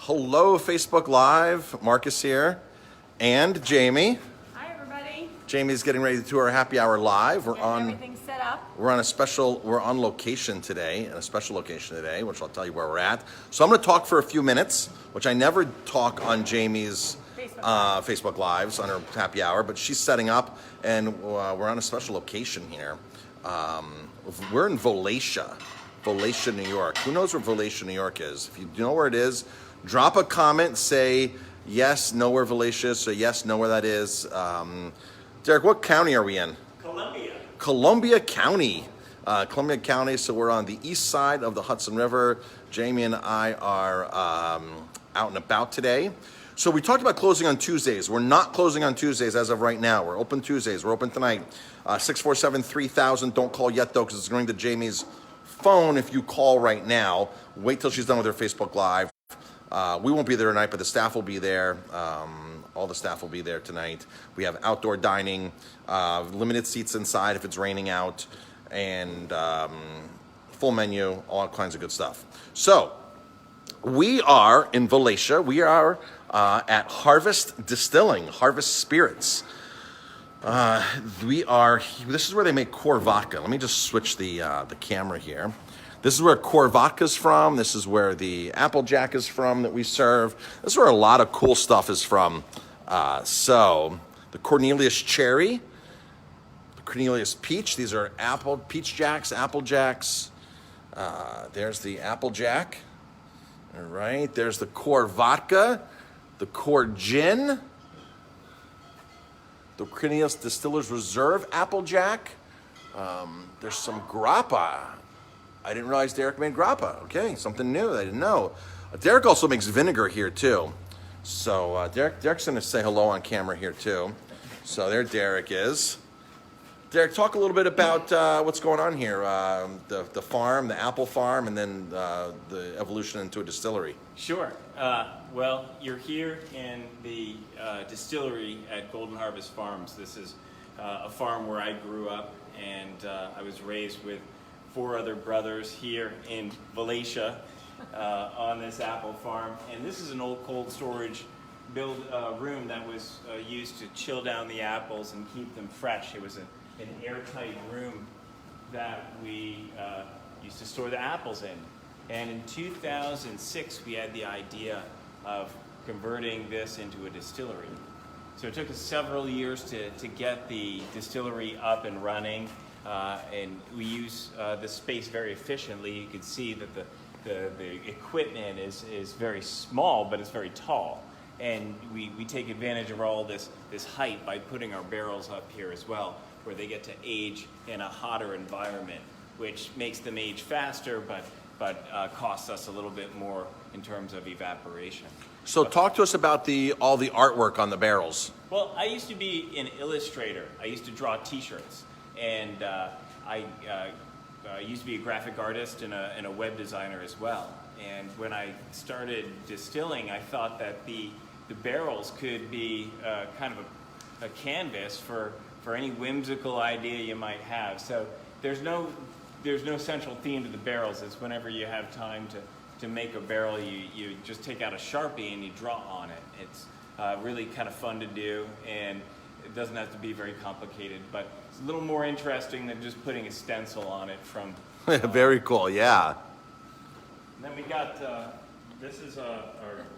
Hello, Facebook Live. Marcus here, and Jamie. Hi, everybody. Jamie's getting ready to do our happy hour live. Everything's set up. We're on location today, in a special location today, which I'll tell you where we're at. So I'm going to talk for a few minutes, which I never talk on Jamie's Facebook Lives on her happy hour, but she's setting up, and we're on a special location here. We're in Valencia, New York. Who knows where Valencia, New York is? If you know where it is, drop a comment, say yes, know where Valencia is, so yes, know where that is. Derek, what county are we in? Columbia County. Columbia County, so we're on the east side of the Hudson River. Jamie and I are out and about today. So we talked about closing on Tuesdays. We're not closing on Tuesdays as of right now. We're open Tuesdays. We're open tonight. 647-3000. Don't call yet, though, because it's going to Jamie's phone if you call right now. Wait till she's done with her Facebook Live. We won't be there tonight, but the staff will be there. All the staff will be there tonight. We have outdoor dining, limited seats inside if it's raining out, and full menu, all kinds of good stuff. So we are in Valencia. We are at Harvest Distilling, Harvest Spirits. This is where they make core vodka. Let me just switch the camera here. This is where core vodka's from. This is where the Applejack is from that we serve. This is where a lot of cool stuff is from. So the Cornelius Cherry, the Cornelius Peach. These are Peach Jacks, Applejacks. There's the Applejack. All right. There's the core vodka, the core gin, the Cornelius Distillers Reserve Applejack. There's some grappa. I didn't realize Derek made grappa. Okay, something new that I didn't know. Derek also makes vinegar here too. So Derek's gonna say hello on camera here too. So there Derek is. Derek, talk a little bit about what's going on here. The farm, the apple farm, and then the evolution into a distillery. Sure. Well, you're here in the distillery at Golden Harvest Farms. This is a farm where I grew up, and I was raised with 4 other brothers here in Valencia on this apple farm. And this is an old cold storage room that was used to chill down the apples and keep them fresh. It was an airtight room that we used to store the apples in. And in 2006, we had the idea of converting this into a distillery. So it took us several years to get the distillery up and running. And we use the space very efficiently. You can see that the equipment is very small, but it's very tall. And we take advantage of all this height by putting our barrels up here as well, where they get to age in a hotter environment, which makes them age faster, but costs us a little bit more in terms of evaporation. So talk to us about all the artwork on the barrels. Well, I used to be an illustrator. I used to draw T-shirts. And I used to be a graphic artist and a web designer as well. And when I started distilling, I thought that the barrels could be kind of a canvas for any whimsical idea you might have. So there's no central theme to the barrels. It's whenever you have time to make a barrel, you just take out a Sharpie and you draw on it. It's really kind of fun to do, and it doesn't have to be very complicated, but it's a little more interesting than just putting a stencil on it from... Very cool, yeah. And then we got, this is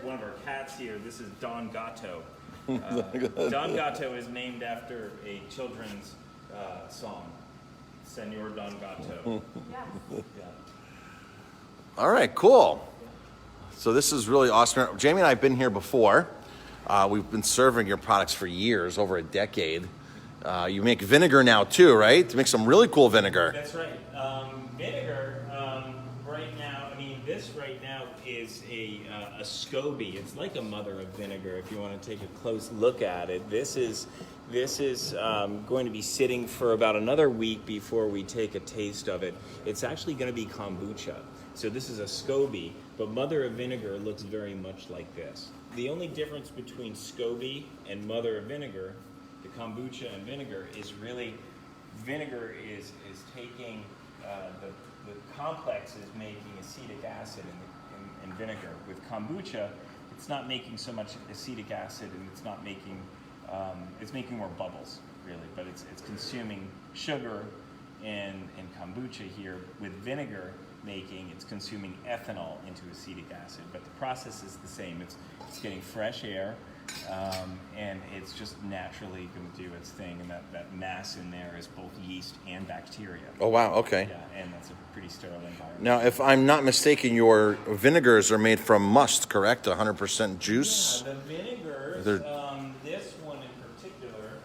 one of our cats here. This is Don Gato. Don Gato is named after a children's song, Senor Don Gato. Yes. Yeah. All right, cool. So this is really awesome. Jamie and I have been here before. We've been serving your products for years, over a decade. You make vinegar now too, right? You make some really cool vinegar. That's right. Vinegar, right now, this right now is a SCOBY. It's like a mother of vinegar if you want to take a close look at it. This is going to be sitting for about another week before we take a taste of it. It's actually going to be kombucha. So this is a SCOBY, but mother of vinegar looks very much like this. The only difference between SCOBY and mother of vinegar, the kombucha and vinegar, is really vinegar is taking the complex is making acetic acid, and and vinegar. With kombucha, it's not making so much acetic acid, and it's not making it's making more bubbles, really, but it's consuming sugar in kombucha here. With vinegar making, it's consuming ethanol into acetic acid, but the process is the same. It's getting fresh air, and it's just naturally going to do its thing, and that mass in there is both yeast and bacteria. Oh, wow, okay. Yeah, and that's a pretty sterile environment. Now, if I'm not mistaken, your vinegars are made from must, correct? 100% juice? Yeah, the vinegars, They're- this one in particular,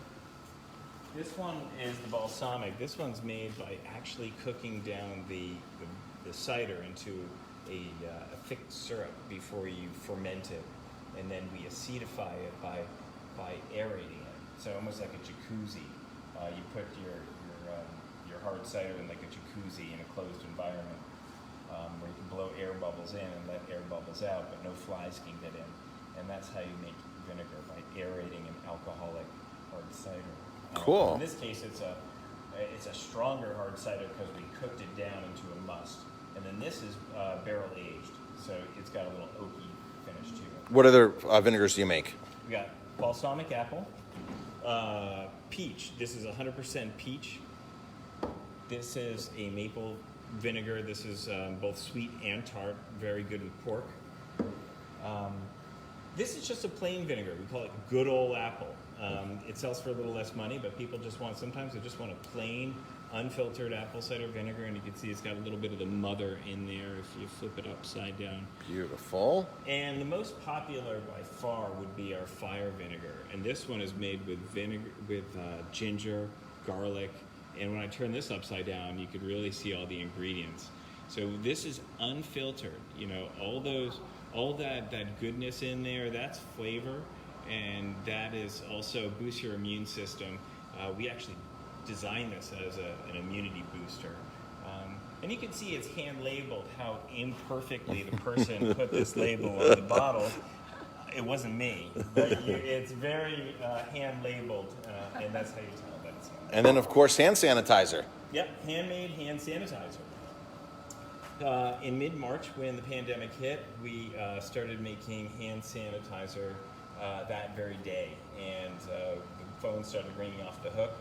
this one is the balsamic. This one's made by actually cooking down the cider into a thick syrup before you ferment it, and then we acidify it by aerating it. So almost like a jacuzzi. You put your hard cider in like a jacuzzi in a closed environment, where you can blow air bubbles in and let air bubbles out, but no flies can get in. And that's how you make vinegar, by aerating an alcoholic hard cider. Cool. In this case, it's a stronger hard cider because we cooked it down into a must. And then this is barrel aged, so it's got a little oaky finish to it. What other vinegars do you make? We got balsamic apple, peach. This is 100% peach. This is a maple vinegar. This is both sweet and tart, very good with pork. This is just a plain vinegar. We call it good old apple. It sells for a little less money, but people sometimes they just want a plain, unfiltered apple cider vinegar, and you can see it's got a little bit of the mother in there if you flip it upside down. Beautiful. And the most popular by far would be our fire vinegar, and this one is made with vinegar, with ginger, garlic, and when I turn this upside down, you could really see all the ingredients. So this is unfiltered. You know, all that goodness in there, that's flavor, and that is also boosts your immune system. We actually designed this as an immunity booster. And you can see it's hand labeled, how imperfectly the person put this label on the bottle. It wasn't me, but it's very hand labeled, and that's how you tell that it's handmade. And then, of course, hand sanitizer. Yep, handmade hand sanitizer. In mid-March, when the pandemic hit, we started making hand sanitizer that very day, and the phone started ringing off the hook.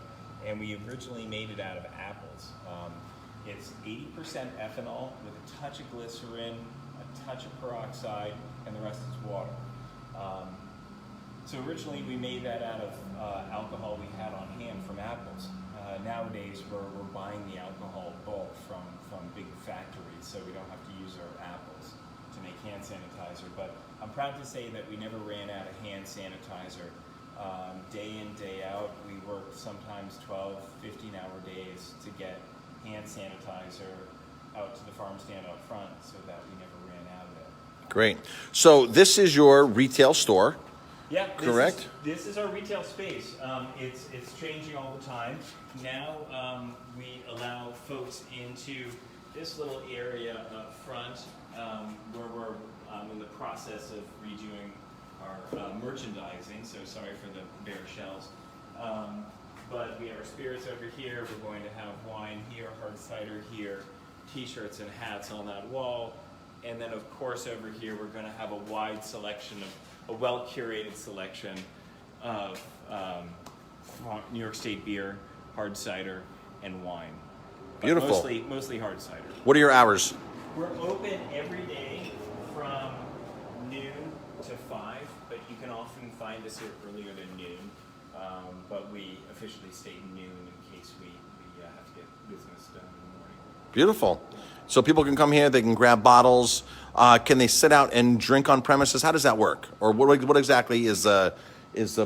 And we originally made it out of apples. It's 80% ethanol with a touch of glycerin, a touch of peroxide, and the rest is water. So originally we made that out of alcohol we had on hand from apples. Nowadays we're buying the alcohol bulk from big factories, so we don't have to use our apples to make hand sanitizer. But I'm proud to say that we never ran out of hand sanitizer. Day in, day out, we worked sometimes 12, 15-hour days to get hand sanitizer out to the farm stand out front so that we never ran out of it. Great. So this is your retail store. Yeah, correct? This is our retail space. It's changing all the time. Now we allow folks into this little area up front where we're in the process of redoing our merchandising, so sorry for the bare shelves. But we have our spirits over here. We're going to have wine here, hard cider here, t-shirts and hats on that wall. And then of course over here we're going to have a wide selection of, a well-curated selection of New York State beer, hard cider, and wine. But Beautiful. Mostly hard cider. What are your hours? We're open every day from noon to 5, but you can often find us here earlier than noon. But we officially state noon in case we have to get business done in the morning. Beautiful. So people can come here, they can grab bottles. Can they sit out and drink on premises? How does that work? Or what exactly is the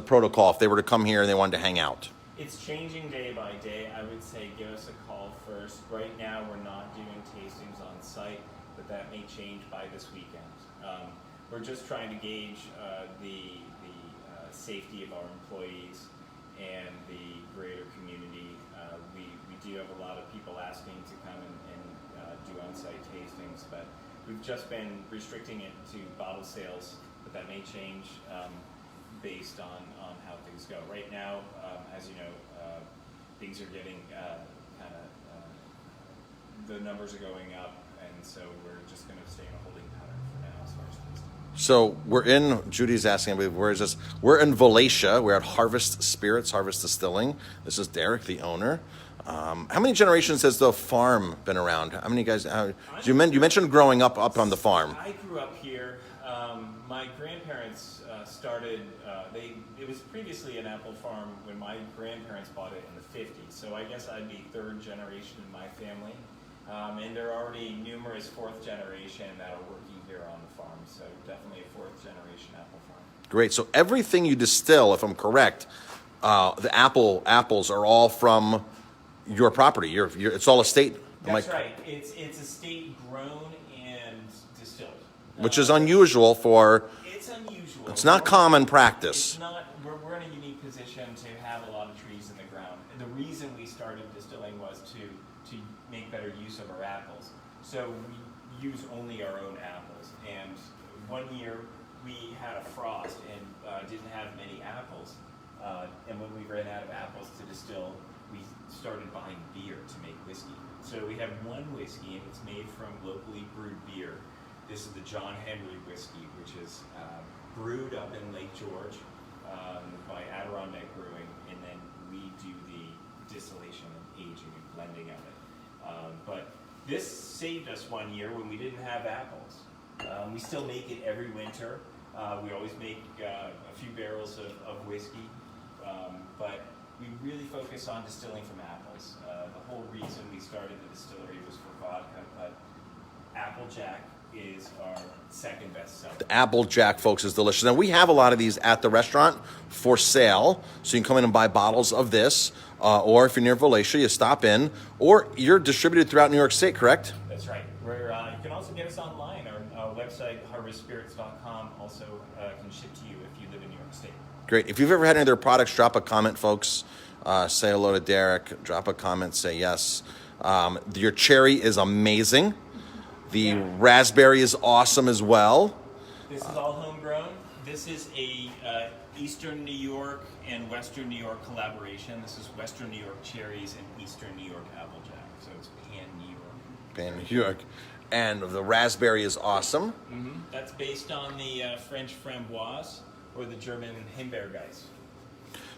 protocol if they were to come here and they wanted to hang out? It's changing day by day. I would say give us a call first. Right now we're not doing tastings on site, but that may change by this weekend. We're just trying to gauge the safety of our employees and the greater community. We do have a lot of people asking to come and do on-site tastings, but we've just been restricting it to bottle sales, but that may change based on how things go. Right now, as you know, things are getting the numbers are going up, and so we're just going to stay in a holding pattern for now. So So we're in, Judy's asking, where is this? We're in Valencia. We're at Harvest Spirits, Harvest Distilling. This is Derek, the owner. How many generations has the farm been around? How many guys? You mentioned growing up on the farm. I grew up here. My grandparents started. It was previously an apple farm when my grandparents bought it in the 50s. So I guess I'd be third generation in my family, and there are already numerous fourth generation that are working here on the farm. So definitely a fourth generation apple farm. Great. So everything you distill, if I'm correct, the apples are all from your property. It's all estate. That's right. It's estate grown and distilled, Which is unusual for. It's unusual. It's not common practice. It's not. We're in a unique position to have a lot of trees in the ground. And the reason we started distilling was to make better use of our apples. So we use only our own apples. And one year we had a frost and didn't have many apples. And when we ran out of apples to distill, we started buying beer to make whiskey. So we have one whiskey, and it's made from locally brewed beer. This is the John Henry whiskey, which is brewed up in Lake George by Adirondack Brewing, and then we do the distillation and aging and blending of it. But this saved us one year when we didn't have apples. We still make it every winter. We always make a few barrels of whiskey, but we really focus on distilling from apples. The whole reason we started the distillery was for vodka, but Applejack is our second best seller. The Applejack, folks, is delicious. And we have a lot of these at the restaurant for sale. So you can come in and buy bottles of this. Or if you're near Valencia, you stop in. Or you're distributed throughout New York State, correct? That's right. You can also get us online. Our website, harvestspirits.com, also can ship to you if you live in New York State. Great. If you've ever had any of their products, drop a comment, folks. Say hello to Derek. Drop a comment. Say yes. Your cherry is amazing. The raspberry is awesome as well. This is all homegrown. This is a Eastern New York and Western New York collaboration. This is Western New York cherries and Eastern New York Applejack. So it's pan-New York. Pan-New York. And the raspberry is awesome. Mm-hmm. That's based on the French framboise or the German Himbeergeist.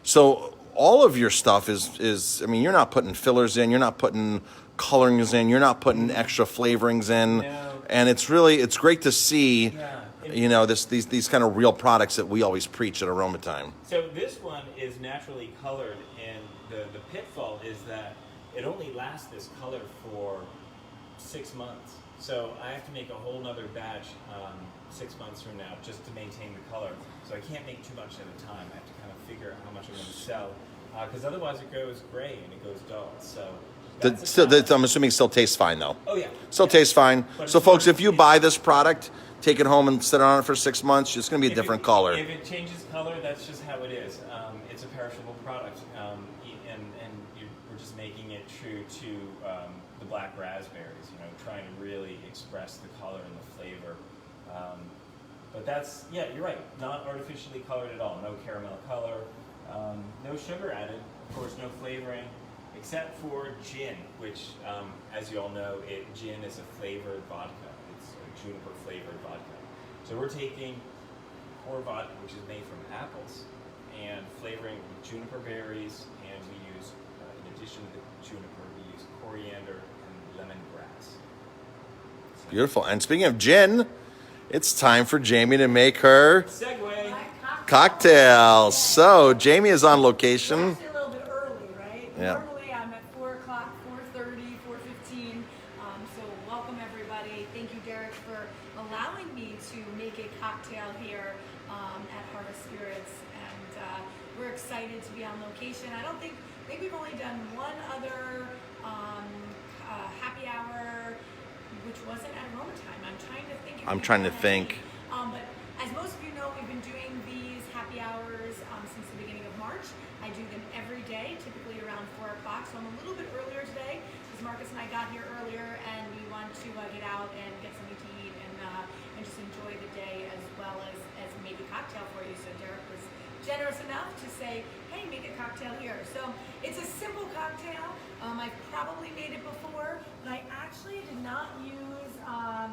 So all of your stuff is, I mean, you're not putting fillers in, you're not putting colorings in, you're not putting extra flavorings in. No. And it's great to see, these kind of real products that we always preach at Aroma Time. So this one is naturally colored, and the pitfall is that it only lasts this color for 6 months. So I have to make a whole nother batch 6 months from now just to maintain the color. So I can't make too much at a time. I have to kind of figure out how much I'm going to sell, because otherwise it goes gray and it goes dull. So I'm assuming it still tastes fine, though. Oh, yeah. Still tastes fine. So, folks, if you buy this product, take it home and sit on it for 6 months, it's going to be a different color. If it changes color, that's just how it is. It's a perishable product, and we're just making it true to the black raspberries, trying to really express the color and the flavor. But that's, you're right, not artificially colored at all. No caramel color, no sugar added, of course, no flavoring. Except for gin, which, as you all know, gin is a flavored vodka. It's a juniper-flavored vodka. So we're taking core vodka, which is made from apples, and flavoring with juniper berries, and we use, in addition to the juniper, we use coriander and lemongrass. So, beautiful. And speaking of gin, it's time for Jamie to make her segue. Cocktail. So Jamie is on location. Actually a little bit early, right? Yeah. Normally I'm at 4 o'clock, 4:30, 4:15. So welcome everybody. Thank you, Derek, for allowing me to make a cocktail here at Harvest Spirits. And we're excited to be on location. I don't think, maybe we've only done one other happy hour, which wasn't at Aroma Time. I'm trying to think. But as most of you know, we've been doing these happy hours since the beginning of March. I do them every day, typically around 4 o'clock. So I'm a little bit earlier today because Marcus and I got here earlier, and we want to get out and get something to eat and just enjoy the day as well as make a cocktail for you. So Derek was generous enough to say, hey, make a cocktail here. So it's a simple cocktail. I've probably made it before, but I actually did not use, I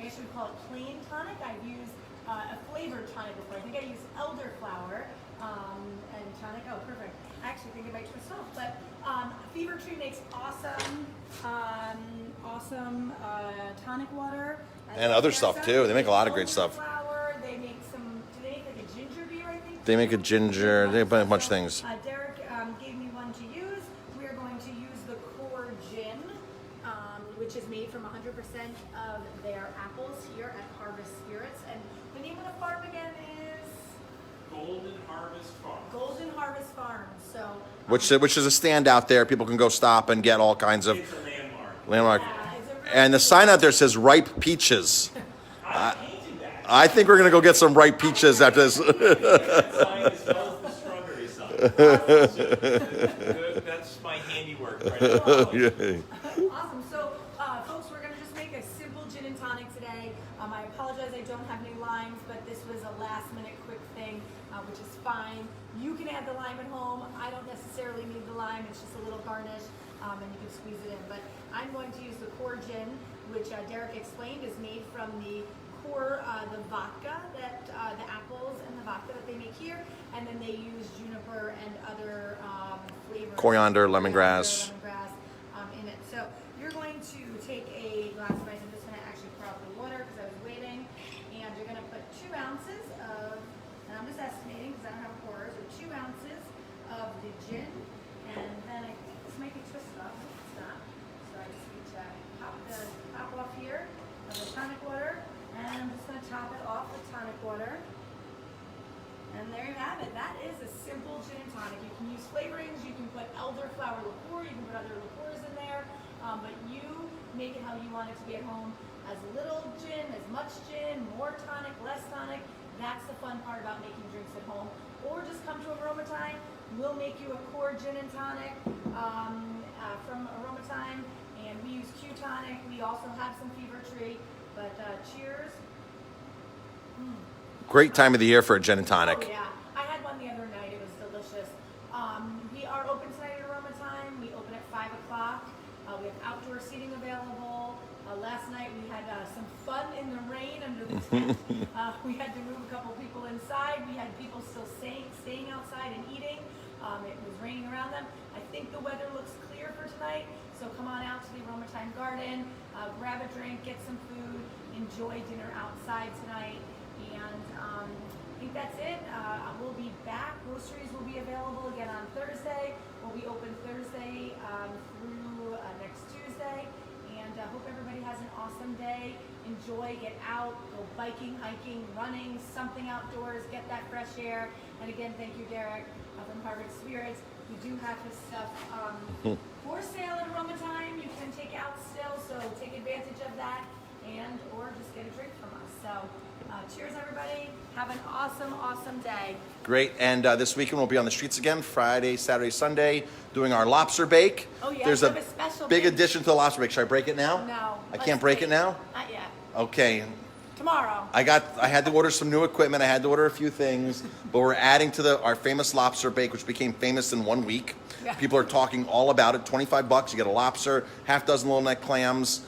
guess you would call it plain tonic. I've used a flavored tonic before. I think I used elderflower and tonic. Oh, perfect. I actually think it might twist off, but Fever Tree makes awesome tonic water. And other stuff too. They make a lot of great stuff. Elderflower. They make some. Do they make like a ginger beer? I think They make a ginger. They make a bunch of things. Derek gave me one to use. We are going to use the Core Gin, which is made from 100% of their apples here at Harvest Spirits. And the name of the farm again is Golden Harvest Farm. Golden Harvest Farm. So Which is a standout there. People can go stop and get all kinds of It's a landmark. landmark. it's a really And the sign out there says ripe peaches. I painted that. I think we're gonna go get some ripe peaches after this. That sign is spelled the strawberry sign. That's my handiwork right now. Awesome. So, folks, we're going to just make a simple gin and tonic today. I apologize I don't have any limes, but this was a last-minute quick thing, which is fine. You can add the lime at home. I don't necessarily need the lime. It's just a little garnish, and you can squeeze it in. But I'm going to use the Core Gin, which Derek explained is made from the core, the vodka that the apples and the vodka that they make here, and then they use juniper and other flavors. Coriander, lemongrass. In it. So you're going to take a glass of ice. I'm just going to actually pour out the water because I was waiting, and you're going to put 2 ounces of, and I'm just estimating because I don't have a pourer, so 2 ounces of the gin, and then I think this might be twisted off. It's not. So I just need to pop the top off here of the tonic water, and I'm just going to top it off with tonic water. And there you have it. That is a simple gin and tonic. You can use flavorings. You can put elderflower liqueur. You can put other liqueurs in there. But you make it how you want it to be at home. As little gin, as much gin, more tonic, less tonic. That's the fun part about making drinks at home. Or just come to Aroma Time. We'll make you a Core Gin and Tonic from Aroma Time. And we use Q Tonic. We also have some Fever Tree. But cheers. Great time of the year for a gin and tonic. Oh, yeah. I had one the other night. It was delicious. We are open tonight at Aroma Time. We open at 5 o'clock. We have outdoor seating available. Last night we had some fun in the rain under the tent. We had to move a couple people inside. We had people still staying outside and eating. It was raining around them. I think the weather looks clear for tonight. So come on out to the Aroma Time Garden. Grab a drink, get some food, enjoy dinner outside tonight. And I think that's it. We'll be back. Groceries will be available again on Thursday. We'll be open Thursday through next Tuesday. And hope everybody has an awesome day. Enjoy, get out, go biking, hiking, running, something outdoors, get that fresh air. And again, thank you, Derek, from Harvest Spirits. We do have his stuff for sale at Aroma Time. You can take out still, so take advantage of that, and or just get a drink from us. So. Cheers, everybody. Have an awesome, awesome day. Great. And this weekend we'll be on the streets again, Friday, Saturday, Sunday, doing our lobster bake. Oh, yeah. There's we a have a special big bake. addition to the lobster bake. Should I break it now? No. I can't break it now? Not yet. Okay. Tomorrow. I had to order some new equipment. I had to order a few things, but we're adding to our famous lobster bake, which became famous in 1 week. Yeah. People are talking all about it. $25. You get a lobster, half dozen little neck clams,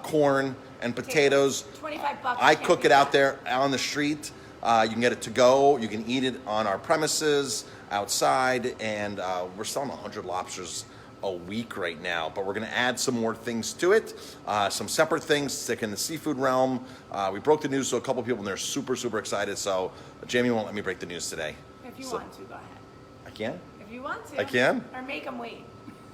corn, and potatoes. $25. I cook it out there on the street. You can get it to go. You can eat it on our premises, outside, and we're selling 100 lobsters a week right now. But we're going to add some more things to it, some separate things, stick in the seafood realm. We broke the news to a couple people, and they're super, super excited. So Jamie won't let me break the news today. If you So- want to, go ahead. I can? If you want to. I can? Or make them wait.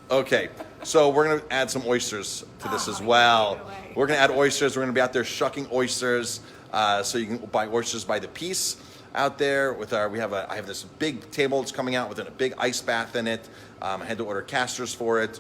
Okay, so we're going to add some oysters to this as Oh, well. give it away. We're going to add oysters. We're going to be out there shucking oysters. So you can buy oysters by the piece out there. I have this big table that's coming out with a big ice bath in it. I had to order casters for it.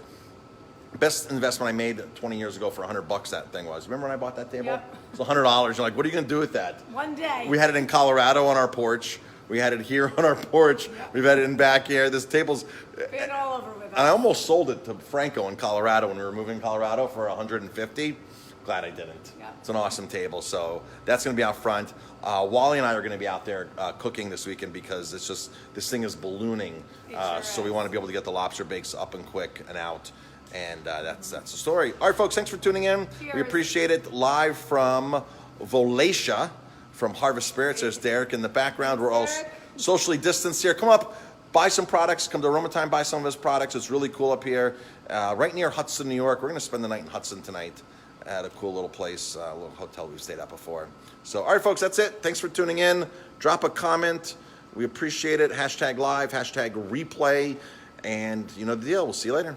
Best investment I made 20 years ago for $100 that thing was. Remember when I bought that table? Yep. It was $100. You're like, what are you going to do with that? One day. We had it in Colorado on our porch. We had it here on our porch. We've had it in back here. This table's... Been all over with And I us. almost sold it to Franco in Colorado when we were moving to Colorado for $150. Glad I didn't. Yeah. It's an awesome table. So that's going to be out front. Wally and I are going to be out there cooking this weekend because it's just, this thing is ballooning. It sure So we is. want to be able to get the lobster bakes up and quick and out. And that's the story. All right, folks, thanks for tuning in. We Cheers. appreciate it. Live from Volatia, from Harvest Spirits. There's Derek in the background. We're all Derek. socially distanced here. Come up, buy some products. Come to Aroma Time, buy some of his products. It's really cool up here, right near Hudson, New York. We're going to spend the night in Hudson tonight at a cool little place, a little hotel we've stayed at before. So, all right, folks, that's it. Thanks for tuning in. Drop a comment. We appreciate it. #live, #replay. And you know the deal. We'll see you later.